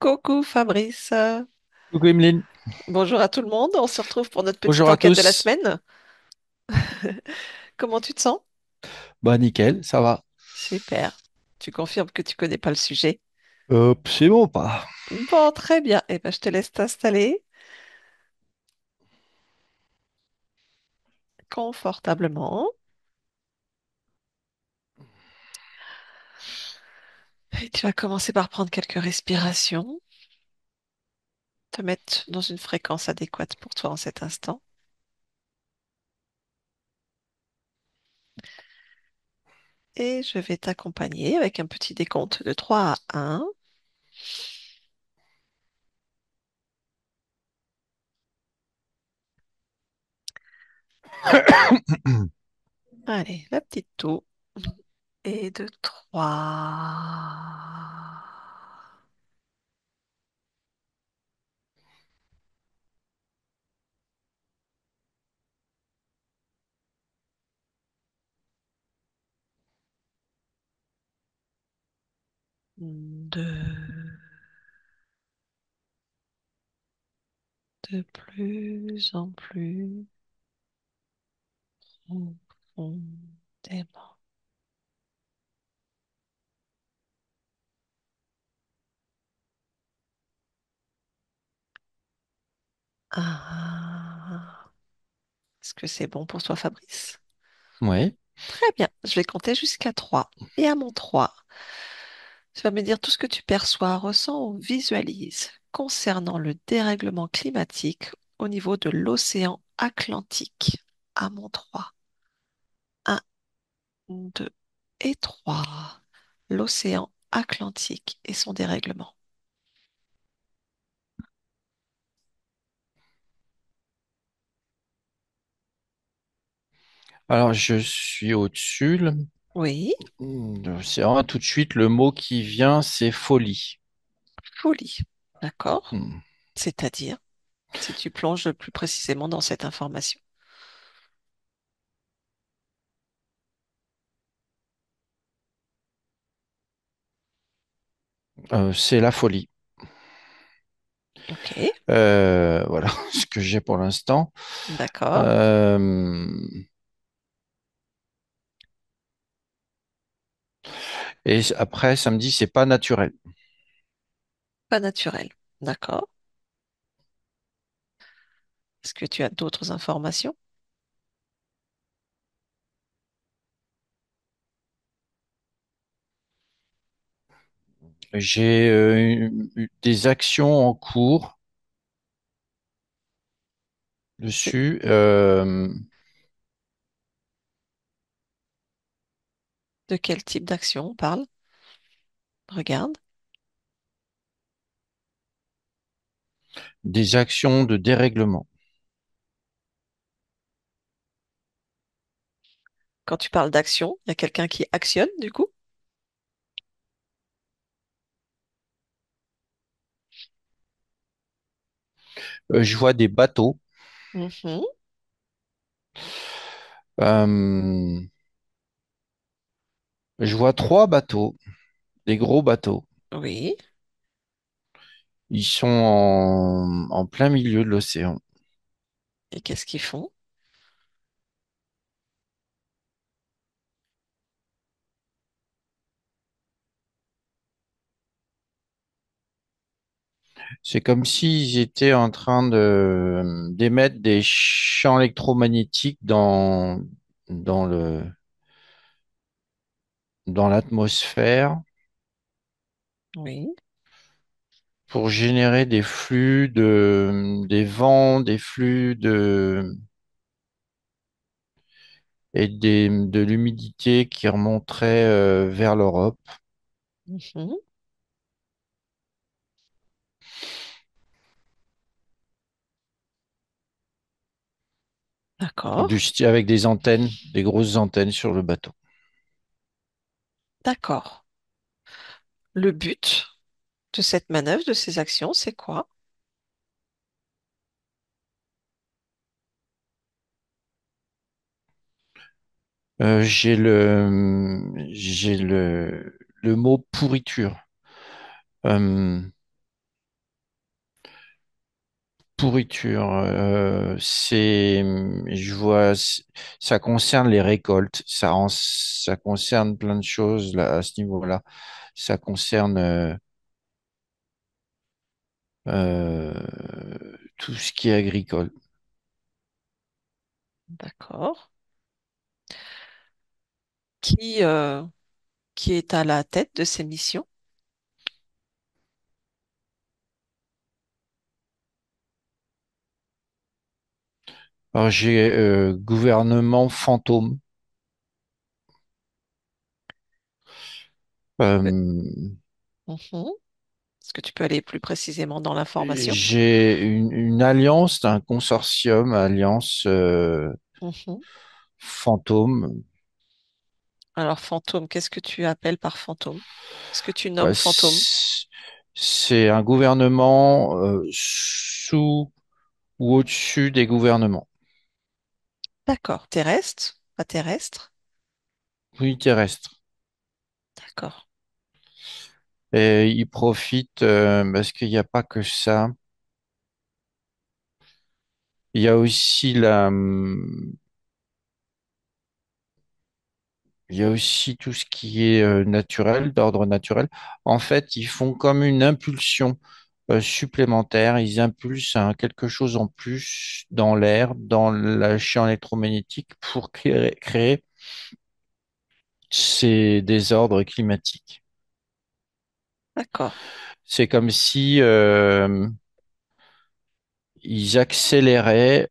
Coucou Fabrice. Coucou Emeline. Bonjour à tout le monde. On se retrouve pour notre petite Bonjour à enquête de la tous. semaine. Comment tu te sens? Bah nickel, ça va. Super. Tu confirmes que tu connais pas le sujet? C'est bon, pas. Bon, très bien. Eh ben, je te laisse t'installer confortablement. Et tu vas commencer par prendre quelques respirations, te mettre dans une fréquence adéquate pour toi en cet instant. Et je vais t'accompagner avec un petit décompte de 3 à 1. Allez, la petite toux. Et de 3. De plus en plus profondément. Ah, est-ce que c'est bon pour toi, Fabrice? Ouais. Très bien, je vais compter jusqu'à 3. Et à mon 3, tu vas me dire tout ce que tu perçois, ressens ou visualises concernant le dérèglement climatique au niveau de l'océan Atlantique. À mon 3. 1, 2 et 3. L'océan Atlantique et son dérèglement. Alors je suis au-dessus. Oui, C'est vraiment tout de suite le mot qui vient, c'est folie. folie. D'accord. Hmm. C'est-à-dire, si tu plonges plus précisément dans cette information. C'est la folie. Ok, Voilà ce que j'ai pour l'instant. d'accord. Euh, et après, ça me dit, c'est pas naturel. Pas naturel. D'accord. Est-ce que tu as d'autres informations? J'ai des actions en cours C'est dessus. de quel type d'action on parle? Regarde. Des actions de dérèglement. Quand tu parles d'action, il y a quelqu'un qui actionne, du coup? Je vois des bateaux. Mhm. Euh, je vois trois bateaux, des gros bateaux. Oui. Ils sont en plein milieu de l'océan. Et qu'est-ce qu'ils font? C'est comme s'ils étaient en train d'émettre des champs électromagnétiques dans dans l'atmosphère Oui. pour générer des flux des vents, des flux de l'humidité qui remonterait vers l'Europe. Mhm. D'accord. Avec des antennes, des grosses antennes sur le bateau. D'accord. Le but de cette manœuvre, de ces actions, c'est quoi? J'ai le mot pourriture. Euh, pourriture, je vois, ça concerne les récoltes, ça concerne plein de choses là, à ce niveau-là. Ça concerne euh, tout ce qui est agricole. D'accord. Qui, euh, qui est à la tête de ces missions? Alors j'ai gouvernement fantôme. Euh, Euh, mhm. Est-ce que tu peux aller plus précisément dans l'information? j'ai une alliance, un consortium, alliance Mhm. fantôme. Alors, fantôme, qu'est-ce que tu appelles par fantôme? Qu'est-ce que tu Bah, nommes fantôme? c'est un gouvernement sous ou au-dessus des gouvernements. D'accord. Terrestre? Pas terrestre? Oui, terrestre. D'accord. Et ils profitent parce qu'il n'y a pas que ça. Il y a aussi il y a aussi tout ce qui est naturel, d'ordre naturel. En fait, ils font comme une impulsion supplémentaire. Ils impulsent quelque chose en plus dans l'air, dans le champ électromagnétique pour créer ces désordres climatiques. D'accord. C'est comme si ils accéléraient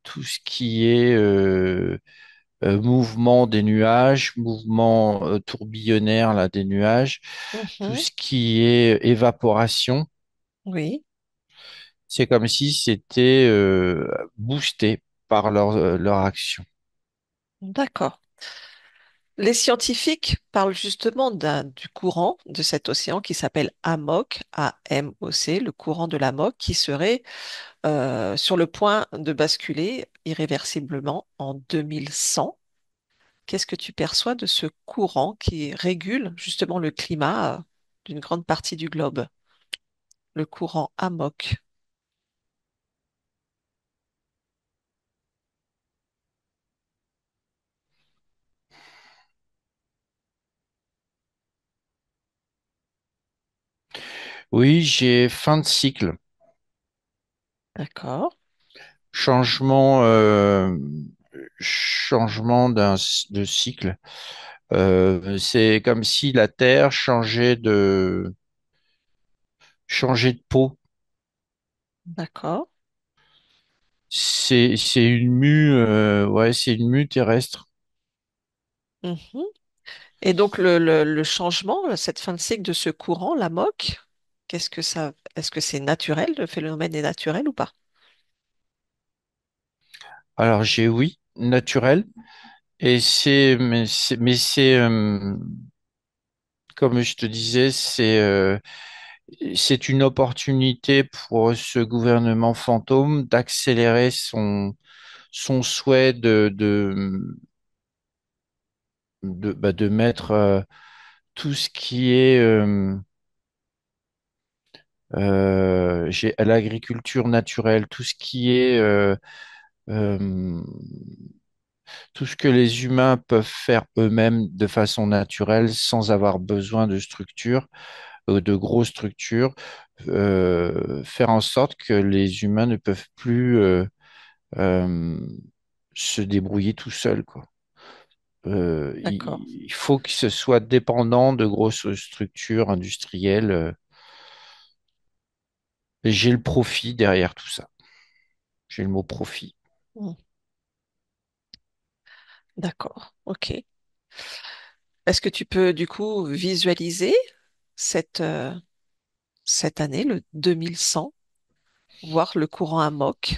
tout ce qui est mouvement des nuages, mouvement tourbillonnaire là, des nuages, tout Mhm. ce qui est évaporation. Oui. C'est comme si c'était boosté par leur action. D'accord. Les scientifiques parlent justement du courant de cet océan qui s'appelle AMOC, A-M-O-C, le courant de l'AMOC, qui serait sur le point de basculer irréversiblement en 2100. Qu'est-ce que tu perçois de ce courant qui régule justement le climat d'une grande partie du globe, le courant AMOC? Oui, j'ai fin de cycle, D'accord, changement, changement de cycle. C'est comme si la Terre changeait de peau. d'accord. C'est une mue, ouais, c'est une mue terrestre. Mhm. Et donc le changement, cette fin de cycle de ce courant, l'AMOC, est-ce que c'est naturel, le phénomène est naturel ou pas? Alors j'ai oui, naturel, et mais c'est comme je te disais, c'est une opportunité pour ce gouvernement fantôme d'accélérer son souhait de mettre tout ce qui est l'agriculture naturelle, tout ce qui est euh, tout ce que les humains peuvent faire eux-mêmes de façon naturelle sans avoir besoin de structures, de grosses structures, faire en sorte que les humains ne peuvent plus euh, se débrouiller tout seuls, quoi. D'accord. Il faut que ce soit dépendant de grosses structures industrielles. Et j'ai le profit derrière tout ça. J'ai le mot profit. Hmm. D'accord, ok. Est-ce que tu peux du coup visualiser cette, euh, cette année, le 2100, voir le courant AMOC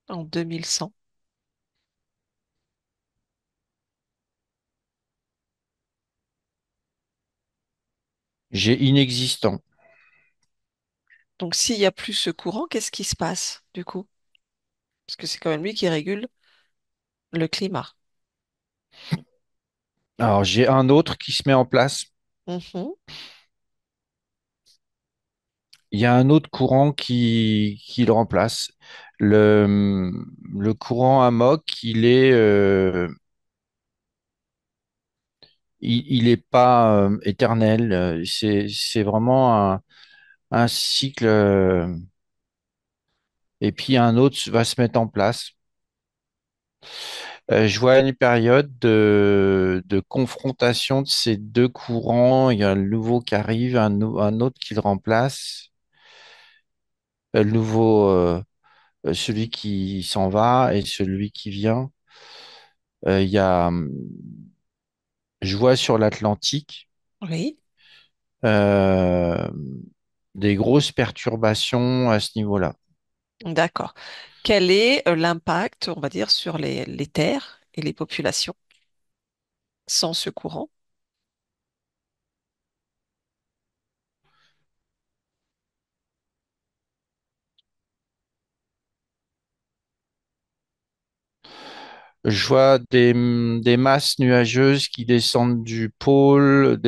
en 2100? J'ai inexistant. Donc s'il n'y a plus ce courant, qu'est-ce qui se passe du coup? Parce que c'est quand même lui qui régule le climat. Alors j'ai un autre qui se met en place. Mhm. il y a un autre courant qui le remplace. Le, le courant amok, il est pas éternel. C'est vraiment un cycle. Et puis un autre va se mettre en place. Je vois une période de confrontation de ces deux courants. Il y a le nouveau qui arrive, un autre qui le remplace. Le nouveau, celui qui s'en va et celui qui vient. Il y a, je vois sur l'Atlantique Oui, euh, des grosses perturbations à ce niveau-là. d'accord. Quel est l'impact, on va dire, sur les terres et les populations sans ce courant? Je vois des masses nuageuses qui descendent du pôle,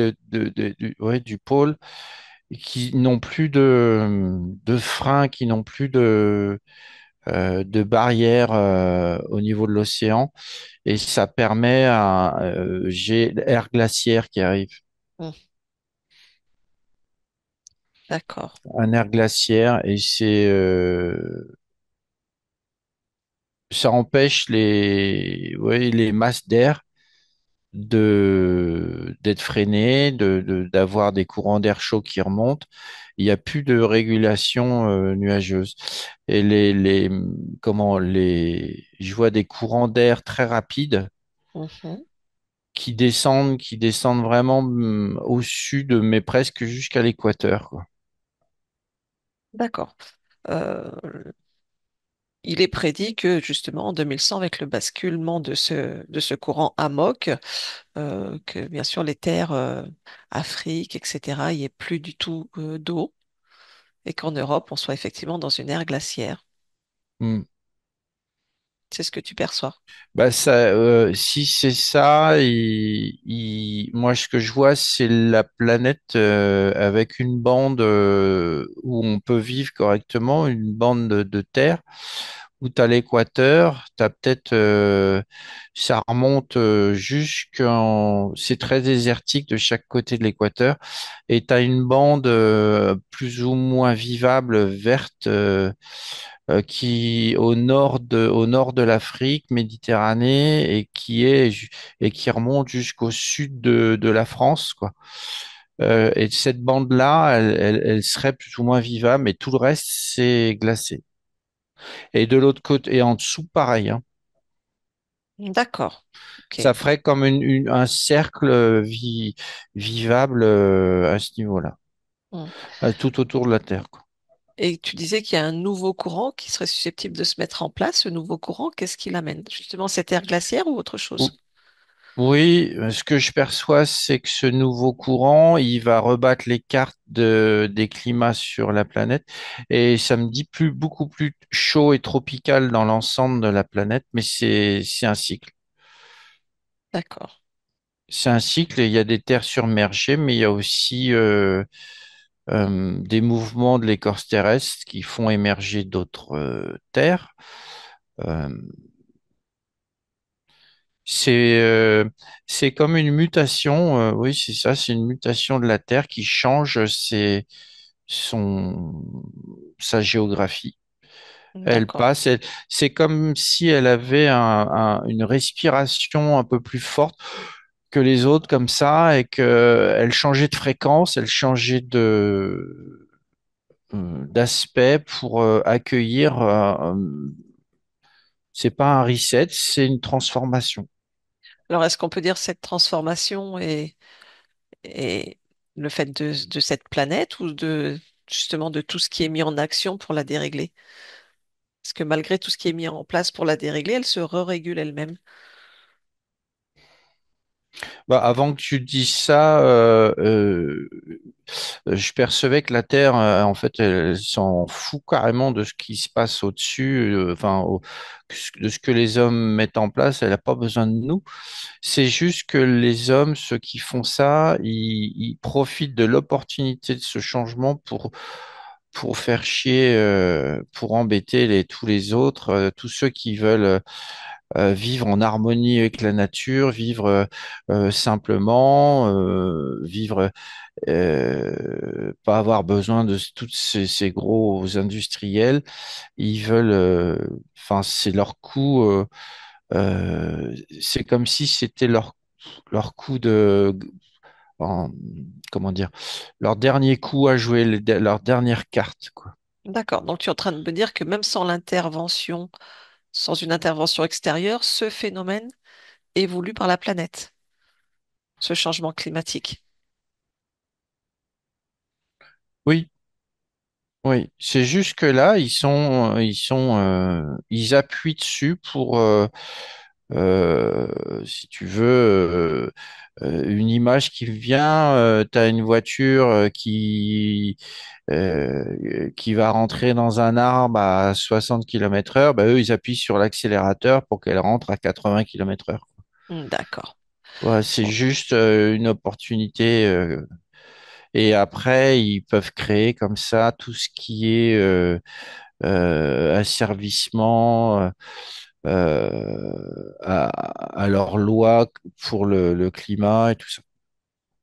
ouais, du pôle, et qui n'ont plus de frein, qui n'ont plus de barrière au niveau de l'océan. Et ça permet j'ai l'air glaciaire qui arrive. Hmm, d'accord. Un air glaciaire et ça empêche ouais, les masses d'air d'être freinées, d'avoir des courants d'air chaud qui remontent. Il n'y a plus de régulation nuageuse. Et je vois des courants d'air très rapides Mhm, qui descendent vraiment au sud, mais presque jusqu'à l'équateur, quoi. d'accord. Euh, il est prédit que justement en 2100, avec le basculement de ce courant amok, que bien sûr les terres, Afrique, etc., il n'y ait plus du tout d'eau et qu'en Europe, on soit effectivement dans une ère glaciaire. Hmm. C'est ce que tu perçois. Bah ça, si c'est ça, moi ce que je vois, c'est la planète avec une bande où on peut vivre correctement, une bande de terre où tu as l'équateur, ça remonte c'est très désertique de chaque côté de l'équateur, et tu as une bande plus ou moins vivable verte. Qui au nord de l'Afrique, Méditerranée, et qui remonte jusqu'au sud de la France, quoi. Et cette bande-là, elle serait plus ou moins vivable, mais tout le reste, c'est glacé. Et de l'autre côté, et en dessous, pareil, hein. D'accord. OK. Ça ferait comme un cercle vivable à ce niveau-là, Hmm. tout autour de la Terre, quoi. Et tu disais qu'il y a un nouveau courant qui serait susceptible de se mettre en place. Ce nouveau courant, qu'est-ce qu'il amène? Justement, cette ère glaciaire ou autre chose? Oui, ce que je perçois, c'est que ce nouveau courant, il va rebattre les cartes des climats sur la planète, et ça me dit beaucoup plus chaud et tropical dans l'ensemble de la planète, mais c'est un cycle. D'accord. C'est un cycle, et il y a des terres submergées, mais il y a aussi des mouvements de l'écorce terrestre qui font émerger d'autres terres. Euh, C'est c'est comme une mutation, oui, c'est ça, c'est une mutation de la Terre qui change son, sa géographie. D'accord. C'est comme si elle avait une respiration un peu plus forte que les autres, comme ça, et qu'elle changeait de fréquence, elle changeait d'aspect pour accueillir, c'est pas un reset, c'est une transformation. Alors, est-ce qu'on peut dire cette transformation est le fait de cette planète ou de justement de tout ce qui est mis en action pour la dérégler? Parce que malgré tout ce qui est mis en place pour la dérégler, elle se re-régule elle-même. Bah, avant que tu dises ça, je percevais que la Terre, en fait, elle s'en fout carrément de ce qui se passe au-dessus, de ce que les hommes mettent en place. Elle n'a pas besoin de nous. C'est juste que les hommes, ceux qui font ça, ils profitent de l'opportunité de ce changement pour faire chier, pour embêter tous les autres, tous ceux qui veulent vivre en harmonie avec la nature, vivre simplement, vivre, pas avoir besoin de tous ces gros industriels. Ils veulent, enfin, c'est leur coup, c'est comme si c'était leur coup en- comment dire, leur dernier coup à jouer, leur dernière carte, quoi. D'accord. Donc, tu es en train de me dire que même sans une intervention extérieure, ce phénomène est voulu par la planète, ce changement climatique. Oui, oui. C'est juste que là, ils appuient dessus pour, si tu veux, une image qui vient. Tu as une voiture qui va rentrer dans un arbre à 60 km/h. Bah, eux, ils appuient sur l'accélérateur pour qu'elle rentre à 80 km/h. D'accord. Ouais, c'est Bon, juste une opportunité. Et après, ils peuvent créer comme ça tout ce qui est asservissement à leurs lois pour le climat et tout ça.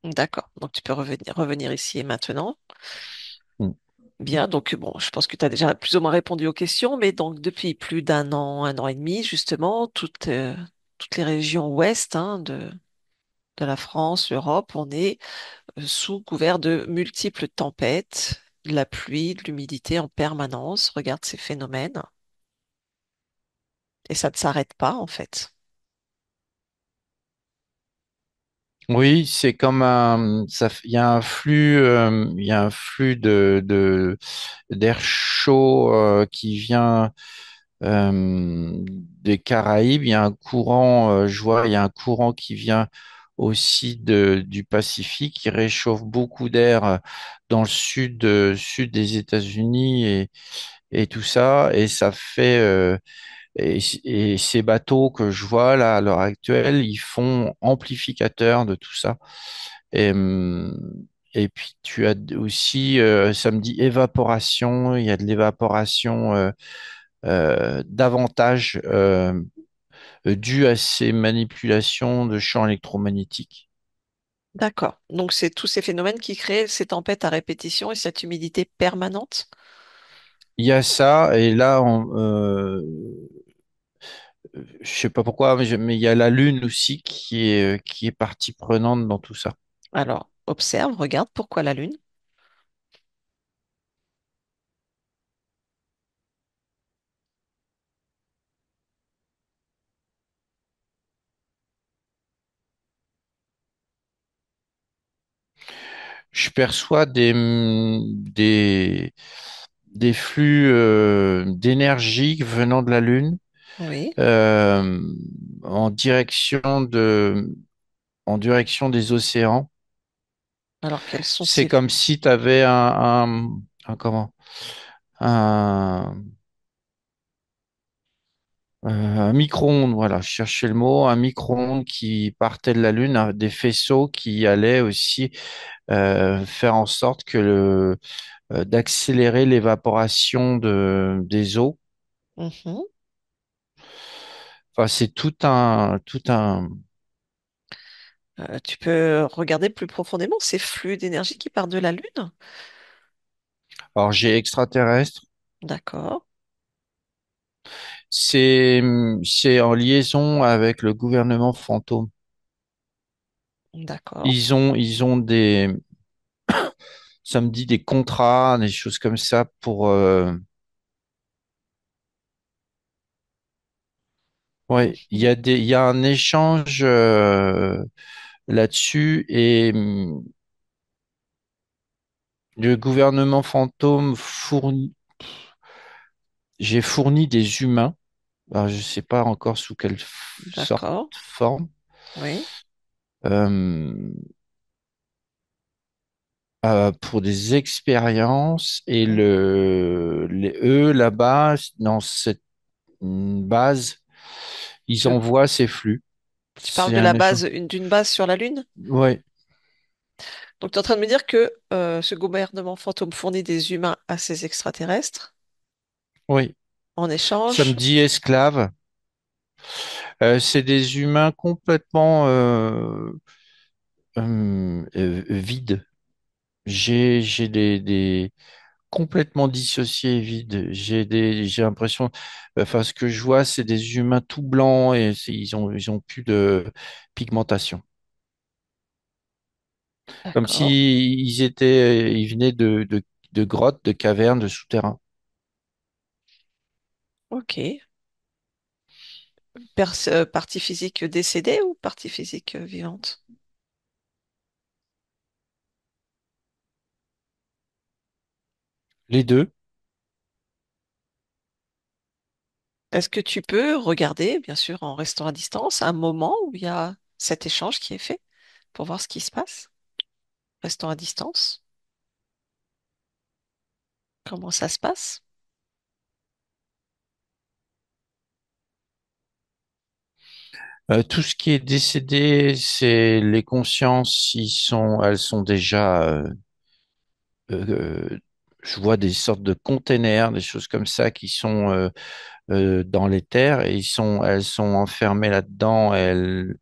d'accord. Donc, tu peux revenir ici et maintenant. Mm. Bien, donc bon, je pense que tu as déjà plus ou moins répondu aux questions, mais donc depuis plus un an et demi, justement, toutes les régions ouest de la France, l'Europe, on est sous couvert de multiples tempêtes, de la pluie, de l'humidité en permanence. Regarde ces phénomènes. Et ça ne s'arrête pas, en fait. Oui, c'est comme il y a un flux, d'air chaud qui vient des Caraïbes. Il y a un courant, je vois, il y a un courant qui vient aussi du Pacifique, qui réchauffe beaucoup d'air dans le sud des États-Unis et tout ça. Et ça fait, et ces bateaux que je vois là à l'heure actuelle, ils font amplificateur de tout ça. Et, et puis tu as aussi, ça me dit évaporation, il y a de l'évaporation davantage due à ces manipulations de champs électromagnétiques. D'accord. Donc, c'est tous ces phénomènes qui créent ces tempêtes à répétition et cette humidité permanente. Il y a ça, et là, je sais pas pourquoi, mais il y a la Lune aussi qui est partie prenante dans tout ça. Alors, observe, regarde pourquoi la Lune. Je perçois des flux d'énergie venant de la Lune Oui. euh, en en direction des océans. Alors, quels C'est sont-ils? comme si tu avais comment? Un, un micro-ondes, voilà, je cherchais le mot, un micro-ondes qui partait de la Lune, des faisceaux qui allaient aussi faire en sorte d'accélérer l'évaporation des eaux. Mhm. Enfin, c'est tout un. Tu peux regarder plus profondément ces flux d'énergie qui partent de la Lune? Alors, j'ai extraterrestre. D'accord, C'est en liaison avec le gouvernement fantôme. d'accord. Ils ont ça me dit des contrats, des choses comme ça pour. Ouais, Mhm. il y a un échange là-dessus et le gouvernement fantôme j'ai fourni des humains. Alors, je sais pas encore sous quelle sorte, D'accord, forme, oui. euh, pour des expériences et Mhm. eux là-bas dans cette base, ils Tu, envoient ces flux. tu parles C'est de un la échange. base, d'une base sur la Lune? Ouais, Donc, tu es en train de me dire que ce gouvernement fantôme fournit des humains à ces extraterrestres Oui. en échange. Samedi esclave. C'est des humains complètement vides. J'ai des complètement dissociés et vides. J'ai l'impression, enfin, ce que je vois, c'est des humains tout blancs et ils ont plus de pigmentation. Comme D'accord. si ils venaient de grottes, de cavernes, de souterrains. Ok. Partie physique décédée ou partie physique vivante? Les deux. Est-ce que tu peux regarder, bien sûr, en restant à distance, un moment où il y a cet échange qui est fait pour voir ce qui se passe? Restant à distance. Comment ça se passe? Tout ce qui est décédé, c'est les consciences, elles sont déjà, euh, je vois des sortes de containers, des choses comme ça qui sont dans les terres et elles sont enfermées là-dedans. Elles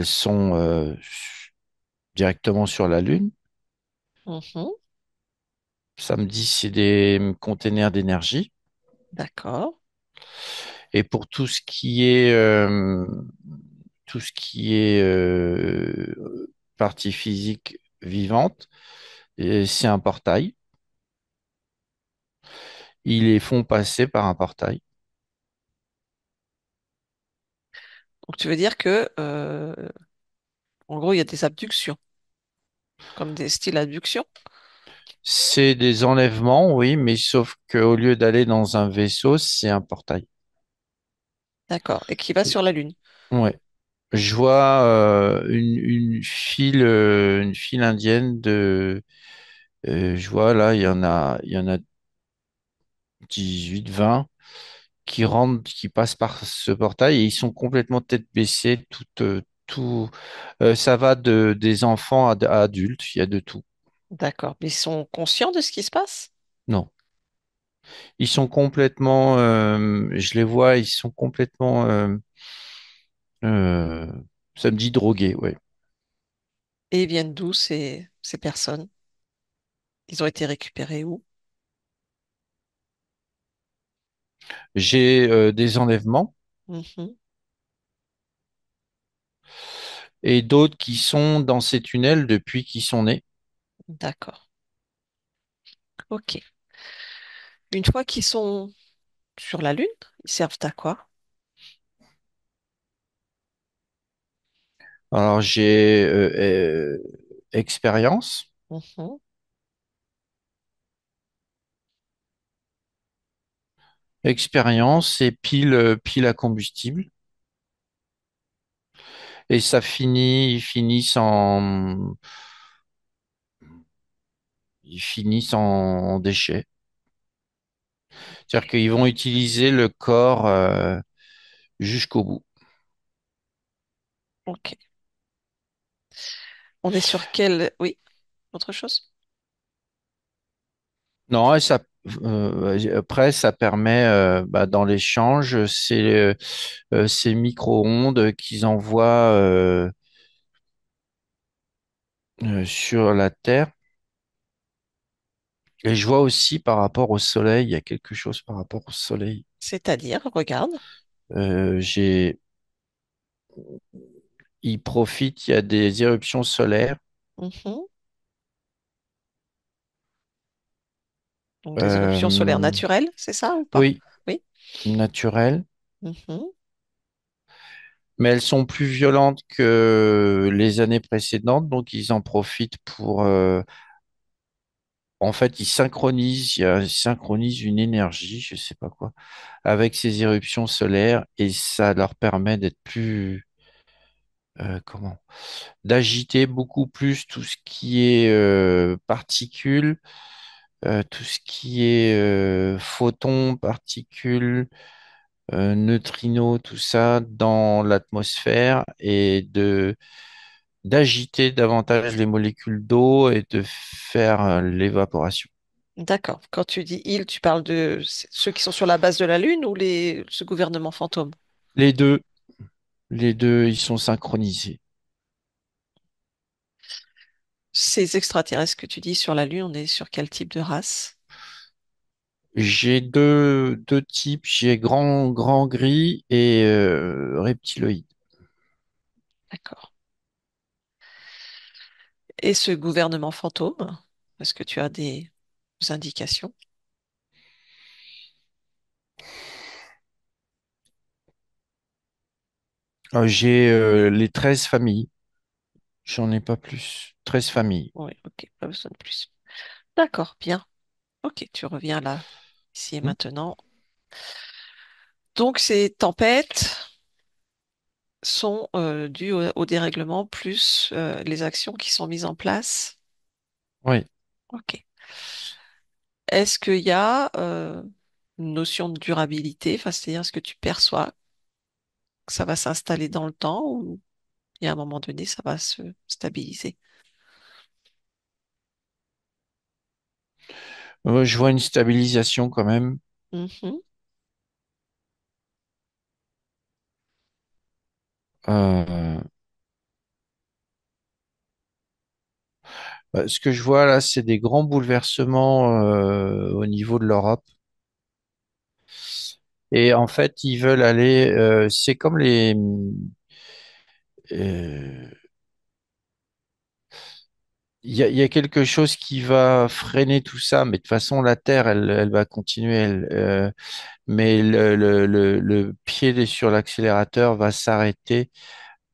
sont directement sur la Lune. Mhm. Samedi, c'est des containers d'énergie. D'accord. Et pour tout ce qui est partie physique vivante, et c'est un portail. Ils les font passer par un portail. Donc tu veux dire que, en gros, il y a des abductions, comme des styles abduction. C'est des enlèvements, oui, mais sauf qu'au lieu d'aller dans un vaisseau, c'est un portail. D'accord. Et qui va sur la Lune. Ouais. Je vois une file indienne je vois là, il y en a 18, 20 qui rentrent, qui passent par ce portail et ils sont complètement tête baissée, ça va des enfants à adultes, il y a de tout. D'accord. Mais ils sont conscients de ce qui se passe? Non, ils sont complètement, je les vois, ils sont complètement, euh, ça me dit drogués, ouais. Et ils viennent d'où ces personnes? Ils ont été récupérés où? J'ai des enlèvements Mhm. et d'autres qui sont dans ces tunnels depuis qu'ils sont nés. D'accord. Ok. Une fois qu'ils sont sur la Lune, ils servent à quoi? Alors j'ai expérience. Mhm. Expérience et pile à combustible. Et ils finissent en déchets. C'est-à-dire qu'ils vont utiliser le corps jusqu'au bout. Ok. On est sur quel... Oui, autre chose? Non, et après, ça permet, dans l'échange, ces micro-ondes qu'ils envoient sur la Terre. Et je vois aussi par rapport au Soleil, il y a quelque chose par rapport au Soleil. C'est-à-dire, regarde. Euh, j'ai, ils profitent, il y a des éruptions solaires. Mhm. Donc des éruptions solaires Euh, naturelles, c'est ça ou pas? oui, Oui. naturelles, Mhm. mais elles sont plus violentes que les années précédentes, donc ils en profitent pour, en fait, ils synchronisent une énergie, je sais pas quoi, avec ces éruptions solaires et ça leur permet d'être plus, comment, d'agiter beaucoup plus tout ce qui est particules, tout ce qui est photons, particules, neutrinos, tout ça dans l'atmosphère d'agiter davantage les molécules d'eau et de faire l'évaporation. D'accord. Quand tu dis ils, tu parles de ceux qui sont sur la base de la Lune ou ce gouvernement fantôme? Les deux, les deux, ils sont synchronisés. Ces extraterrestres que tu dis sur la Lune, on est sur quel type de race? J'ai deux types, j'ai grand gris et reptiloïde. D'accord. Et ce gouvernement fantôme, est-ce que tu as des indications? J'ai les 13 familles, j'en ai pas plus. 13 familles. Oui, ok, pas besoin de plus. D'accord, bien. Ok, tu reviens là, ici et Hmm. maintenant. Donc, ces tempêtes sont dues au dérèglement plus les actions qui sont mises en place. Oui. Ok. Est-ce qu'il y a une notion de durabilité, enfin, c'est-à-dire est-ce que tu perçois que ça va s'installer dans le temps ou il y a un moment donné, ça va se stabiliser? Je vois une stabilisation quand même. Mhm, Euh, Ce que je vois là, c'est des grands bouleversements au niveau de l'Europe. Et en fait, ils veulent aller. C'est comme les. euh, il y a quelque chose qui va freiner tout ça, mais de toute façon, la Terre, elle va continuer. Mais le pied sur l'accélérateur va s'arrêter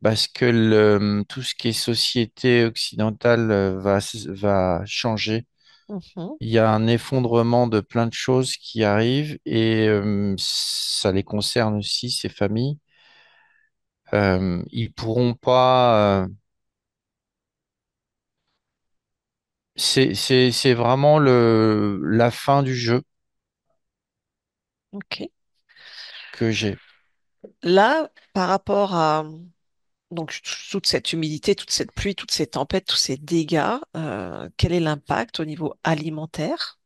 parce que tout ce qui est société occidentale va changer. mhm, Il y a un effondrement de plein de choses qui arrivent et ça les concerne aussi, ces familles. Ils pourront pas. C'est vraiment la fin du jeu ok. que j'ai. Là, par rapport à donc toute cette humidité, toute cette pluie, toutes ces tempêtes, tous ces dégâts, quel est l'impact au niveau alimentaire?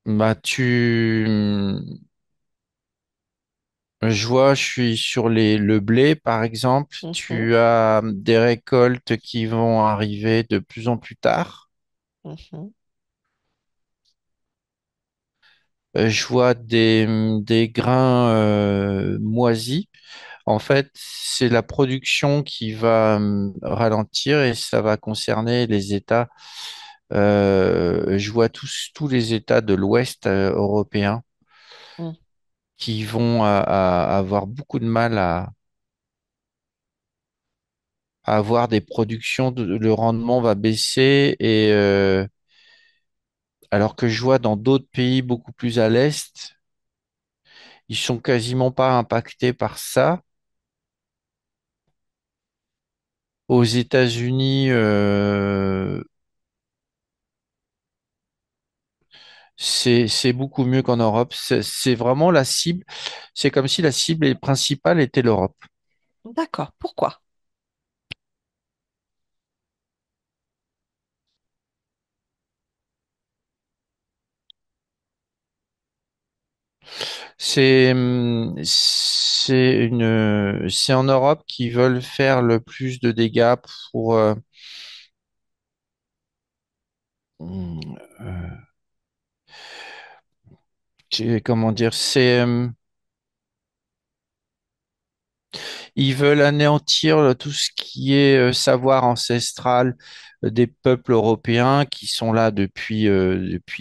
Bah, je vois, je suis sur le blé, par exemple. Mhm, Tu as des récoltes qui vont arriver de plus en plus tard. mhm, Je vois des grains moisis. En fait, c'est la production qui va ralentir et ça va concerner les États. Je vois tous les États de l'Ouest européen mhm. qui vont avoir beaucoup de mal à avoir des productions. Le rendement va baisser et alors que je vois dans d'autres pays beaucoup plus à l'Est, ils sont quasiment pas impactés par ça. Aux États-Unis, c'est beaucoup mieux qu'en Europe. C'est vraiment la cible. C'est comme si la cible principale était l'Europe. D'accord. Pourquoi? C'est en Europe qu'ils veulent faire le plus de dégâts pour, hum, comment dire, ils veulent anéantir tout ce qui est savoir ancestral des peuples européens qui sont là depuis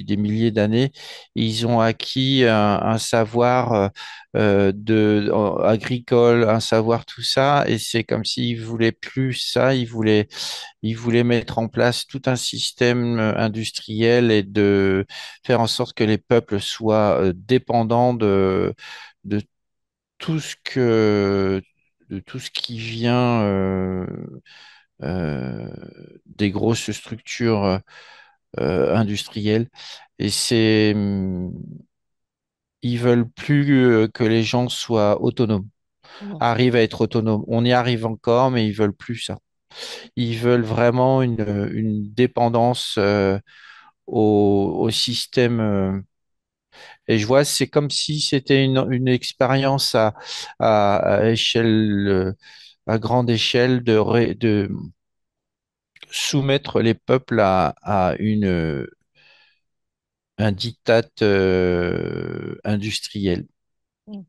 des milliers d'années. Ils ont acquis un savoir agricole, un savoir tout ça, et c'est comme s'ils voulaient plus ça. Ils voulaient mettre en place tout un système industriel et de faire en sorte que les peuples soient dépendants de tout ce que de tout ce qui vient euh, des grosses structures industriels. Et ils veulent plus que les gens soient autonomes, Mm. arrivent à être autonomes. On y arrive encore, mais ils veulent plus ça. Ils veulent vraiment une dépendance au système. Et je vois, c'est comme si c'était une expérience à échelle, à grande échelle de soumettre les peuples à un diktat industriel. Mm.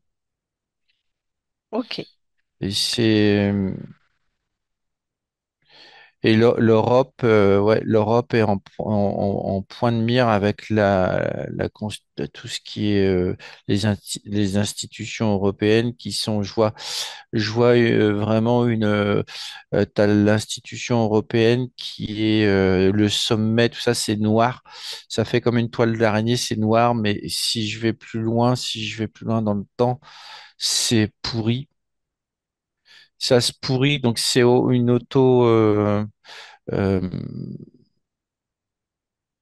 Ok. Et c'est et l'Europe, ouais, l'Europe est en point de mire avec tout ce qui est les institutions européennes qui sont, je vois vraiment t'as l'institution européenne qui est le sommet, tout ça, c'est noir. Ça fait comme une toile d'araignée, c'est noir, mais si je vais plus loin dans le temps, c'est pourri. Ça se pourrit, donc c'est une euh,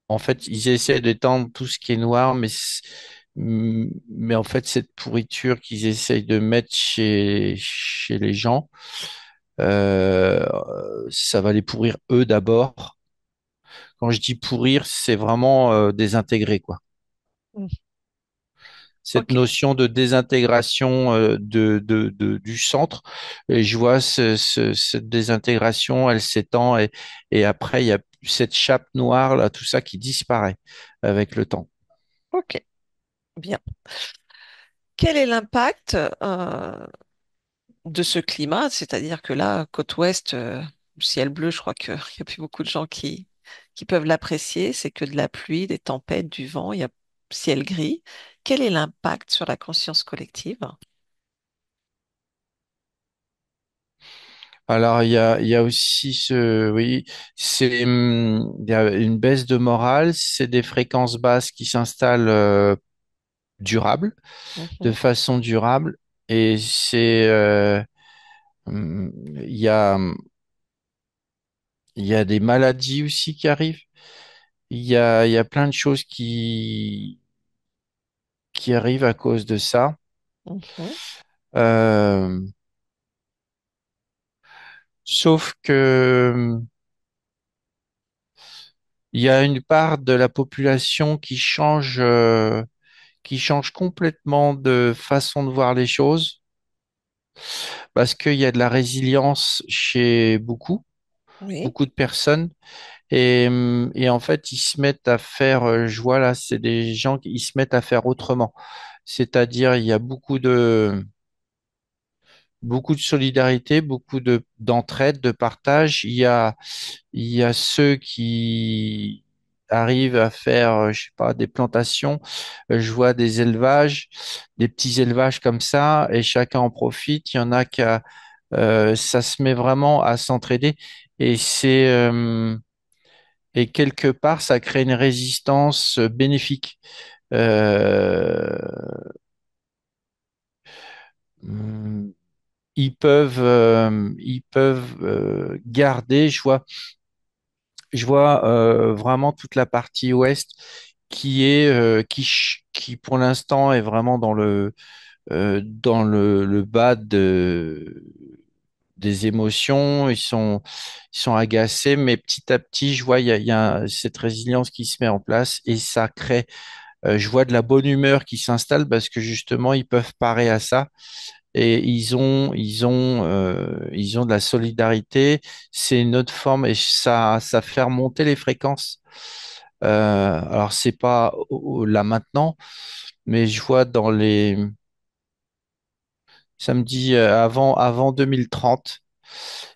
en fait, ils essaient d'étendre tout ce qui est noir, mais en fait, cette pourriture qu'ils essayent de mettre chez les gens, euh, ça va les pourrir eux d'abord. Quand je dis pourrir, c'est vraiment désintégrer, quoi. Mm. Cette Ok. notion de désintégration du centre, et je vois cette désintégration, elle s'étend, et après, il y a cette chape noire, là, tout ça qui disparaît avec le temps. Ok. Bien. Quel est l'impact de ce climat? C'est-à-dire que là, côte ouest, ciel bleu, je crois qu'il n'y a plus beaucoup de gens qui peuvent l'apprécier. C'est que de la pluie, des tempêtes, du vent, il y a ciel gris. Quel est l'impact sur la conscience collective? Alors, il y a aussi oui, il y a une baisse de morale, c'est des fréquences basses qui s'installent durables, de Mhm. façon durable, et hum, il y a, il y a des maladies aussi qui arrivent, il y a plein de choses qui arrivent à cause de ça. Mhm. Euh, Sauf que il y a une part de la population qui change complètement de façon de voir les choses parce qu'il y a de la résilience chez Oui. beaucoup de personnes. Et en fait, ils se mettent à faire, je vois là, c'est des gens qui ils se mettent à faire autrement. C'est-à-dire, il y a beaucoup de solidarité, d'entraide, de partage. Il y a ceux qui arrivent à faire, je sais pas, des plantations. Je vois des élevages, des petits élevages comme ça, et chacun en profite. Il y en a ça se met vraiment à s'entraider, et et quelque part, ça crée une résistance bénéfique. Euh, hum, ils peuvent garder. Je vois vraiment toute la partie ouest qui pour l'instant est vraiment dans le bas des émotions. Ils sont agacés, mais petit à petit, je vois il y a cette résilience qui se met en place et ça crée. Je vois de la bonne humeur qui s'installe parce que justement, ils peuvent parer à ça. Et ils ont de la solidarité. C'est une autre forme et ça fait remonter les fréquences. Alors, c'est pas là maintenant, mais je vois samedi avant 2030,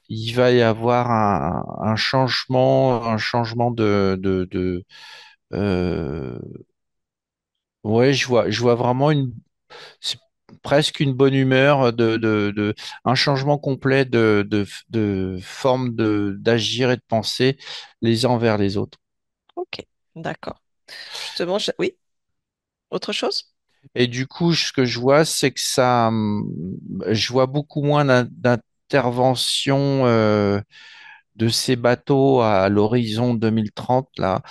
il va y avoir un changement euh, ouais, je vois vraiment c'est presque une bonne humeur, un changement complet de forme d'agir et de penser les uns envers les autres. Ok. D'accord. Justement, oui. Autre chose? Et du coup, ce que je vois, c'est que je vois beaucoup moins d'interventions de ces bateaux à l'horizon 2030 là.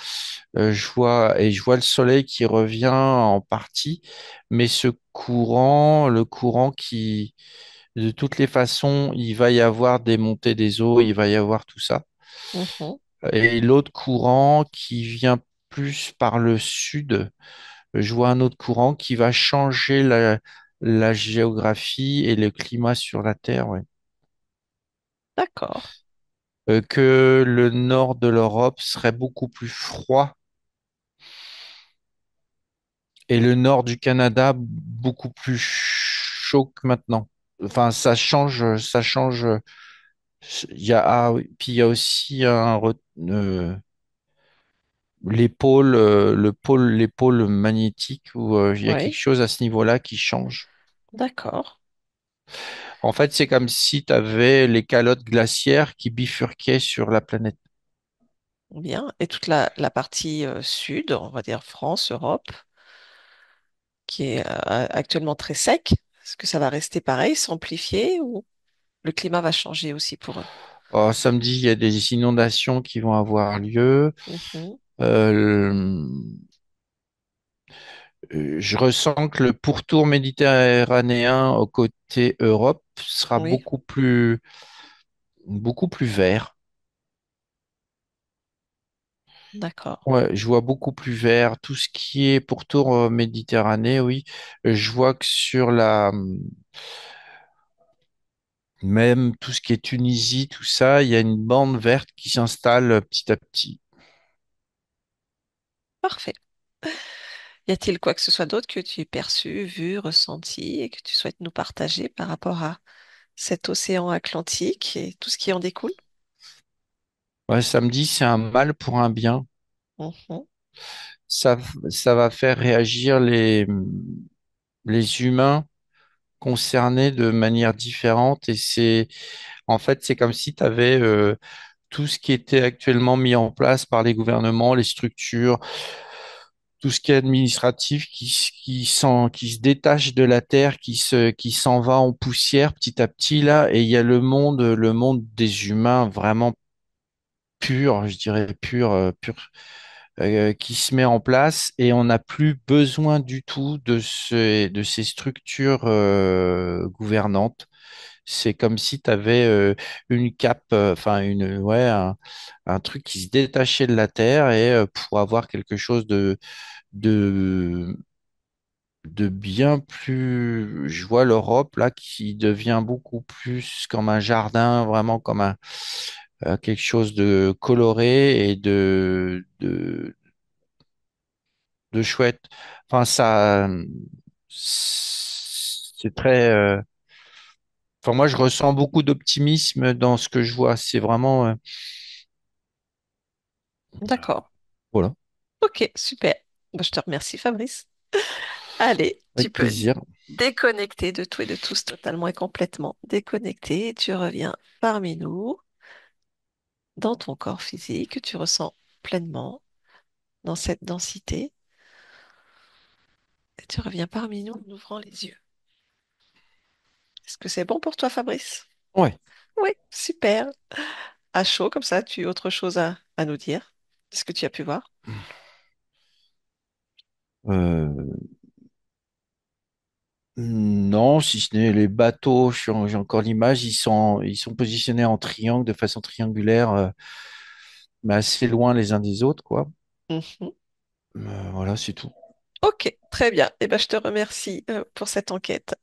Je vois le soleil qui revient en partie, mais ce courant, le courant qui, de toutes les façons, il va y avoir des montées des eaux, il va y avoir tout ça. Mhm. Et l'autre courant qui vient plus par le sud, je vois un autre courant qui va changer la géographie et le climat sur la Terre, ouais. D'accord. Que le nord de l'Europe serait beaucoup plus froid et le nord du Canada beaucoup plus chaud que maintenant. Enfin, ça change. Il y a, ah oui, puis il y a aussi les pôles magnétiques où il y a quelque Oui, chose à ce niveau-là qui change. d'accord. En fait, c'est comme si tu avais les calottes glaciaires qui bifurquaient sur la planète. Bien. Et toute la partie sud, on va dire France, Europe, qui est actuellement très sec, est-ce que ça va rester pareil, s'amplifier ou le climat va changer aussi pour eux? Samedi, il y a des inondations qui vont avoir lieu. Mhm. Euh, je ressens que le pourtour méditerranéen au côté Europe sera Oui, beaucoup plus vert. d'accord. Ouais, je vois beaucoup plus vert. Tout ce qui est pourtour Méditerranée, oui. Je vois que sur même tout ce qui est Tunisie, tout ça, il y a une bande verte qui s'installe petit à petit. Parfait. Y a-t-il quoi que ce soit d'autre que tu aies perçu, vu, ressenti et que tu souhaites nous partager par rapport à cet océan Atlantique et tout ce qui en découle? Ouais, samedi, c'est un mal pour un bien. Mhm. Ça, ça va faire réagir les humains concernés de manière différente et en fait, c'est comme si tu avais tout ce qui était actuellement mis en place par les gouvernements, les structures, tout ce qui est administratif qui se détache de la terre, qui s'en va en poussière petit à petit là, et il y a le monde des humains vraiment pur, je dirais qui se met en place et on n'a plus besoin du tout de ces structures gouvernantes. C'est comme si tu avais une cape, enfin un truc qui se détachait de la terre et pour avoir quelque chose de, de bien plus. Je vois l'Europe là qui devient beaucoup plus comme un jardin, vraiment comme quelque chose de coloré et de chouette. Enfin, c'est très. Enfin, moi, je ressens beaucoup d'optimisme dans ce que je vois. C'est vraiment, D'accord. voilà, Ok, super. Bah, je te remercie, Fabrice. Allez, tu avec peux plaisir. déconnecter de tout et de tous totalement et complètement. Déconnecter et tu reviens parmi nous, dans ton corps physique, tu ressens pleinement dans cette densité et tu reviens parmi nous en ouvrant les yeux. Est-ce que c'est bon pour toi, Fabrice? Ouais. Oui, super. À chaud, comme ça, tu as autre chose à nous dire? Ce que tu as pu voir? Euh, non, si ce n'est les bateaux, j'ai encore l'image, ils sont positionnés en triangle, de façon triangulaire, mais assez loin les uns des autres, quoi. Mhm. Voilà, c'est tout. Ok, très bien. Eh ben, je te remercie pour cette enquête.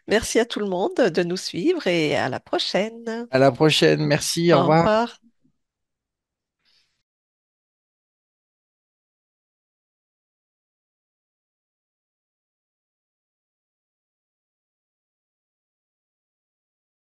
Merci à tout le monde de nous suivre et à la prochaine. À la prochaine, merci, au Au revoir. revoir.